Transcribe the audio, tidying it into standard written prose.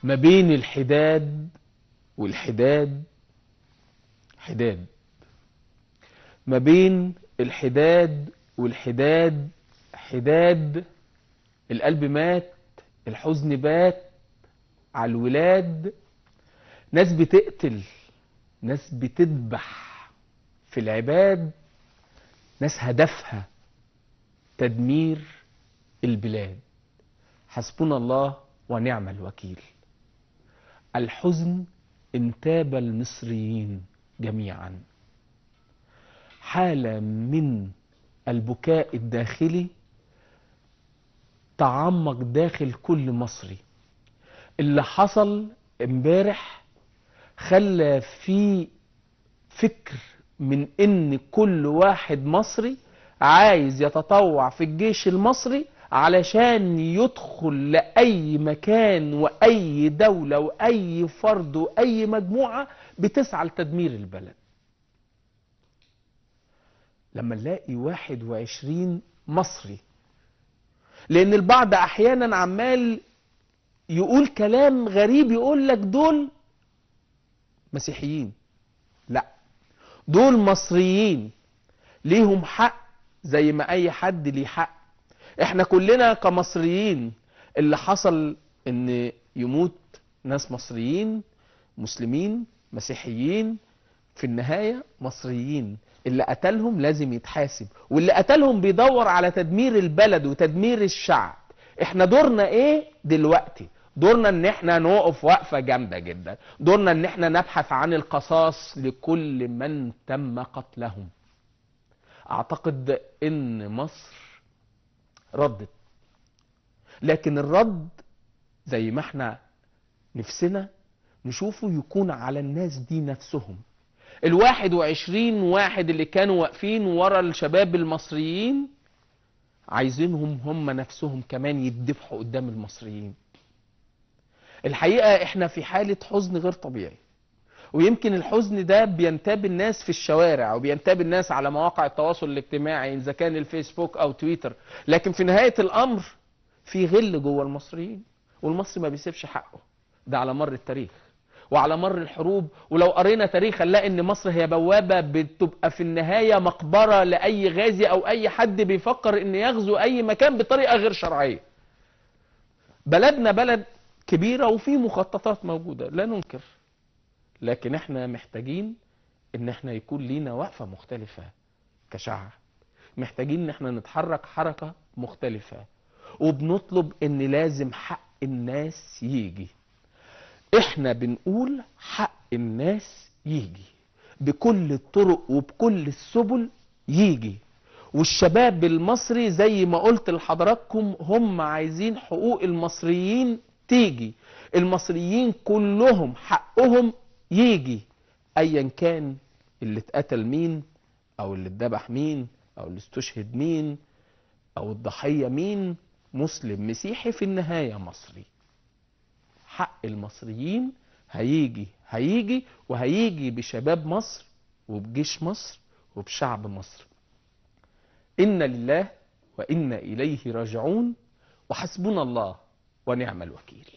ما بين الحداد والحداد حداد، ما بين الحداد والحداد حداد. القلب مات، الحزن بات على الولاد. ناس بتقتل، ناس بتذبح في العباد، ناس هدفها تدمير البلاد. حسبنا الله ونعم الوكيل. الحزن انتاب المصريين جميعا، حالة من البكاء الداخلي تعمق داخل كل مصري. اللي حصل امبارح خلى في فكر من ان كل واحد مصري عايز يتطوع في الجيش المصري علشان يدخل لأي مكان وأي دولة وأي فرد وأي مجموعة بتسعى لتدمير البلد. لما نلاقي 21 مصري، لأن البعض أحيانا عمال يقول كلام غريب، يقول لك دول مسيحيين. لا، دول مصريين ليهم حق زي ما أي حد ليه حق. احنا كلنا كمصريين اللي حصل ان يموت ناس مصريين، مسلمين، مسيحيين، في النهاية مصريين. اللي قتلهم لازم يتحاسب، واللي قتلهم بيدور على تدمير البلد وتدمير الشعب. احنا دورنا ايه دلوقتي؟ دورنا ان احنا نوقف وقفة جامدة جدا. دورنا ان احنا نبحث عن القصاص لكل من تم قتلهم. اعتقد ان مصر ردت، لكن الرد زي ما احنا نفسنا نشوفه يكون على الناس دي نفسهم. 21 واحد اللي كانوا واقفين ورا الشباب المصريين عايزينهم هم نفسهم كمان يتذبحوا قدام المصريين. الحقيقة احنا في حالة حزن غير طبيعي، ويمكن الحزن ده بينتاب الناس في الشوارع وبينتاب الناس على مواقع التواصل الاجتماعي إذا كان الفيسبوك أو تويتر، لكن في نهاية الأمر في غل جوه المصريين، والمصري ما بيسيبش حقه. ده على مر التاريخ وعلى مر الحروب. ولو قرينا تاريخ هنلاقي ان مصر هي بوابة بتبقى في النهاية مقبرة لأي غازي أو أي حد بيفكر ان يغزو أي مكان بطريقة غير شرعية. بلدنا بلد كبيرة وفي مخططات موجودة لا ننكر، لكن احنا محتاجين ان احنا يكون لينا وقفة مختلفة كشعب. محتاجين ان احنا نتحرك حركة مختلفة، وبنطلب ان لازم حق الناس يجي. احنا بنقول حق الناس يجي بكل الطرق وبكل السبل يجي. والشباب المصري زي ما قلت لحضراتكم هم عايزين حقوق المصريين تيجي. المصريين كلهم حقهم يجي، ايا كان اللي اتقتل مين او اللي اتذبح مين او اللي استشهد مين او الضحية مين، مسلم مسيحي، في النهاية مصري. حق المصريين هيجي وهيجي بشباب مصر وبجيش مصر وبشعب مصر. إنا لله وإنا إليه راجعون، وحسبنا الله ونعم الوكيل.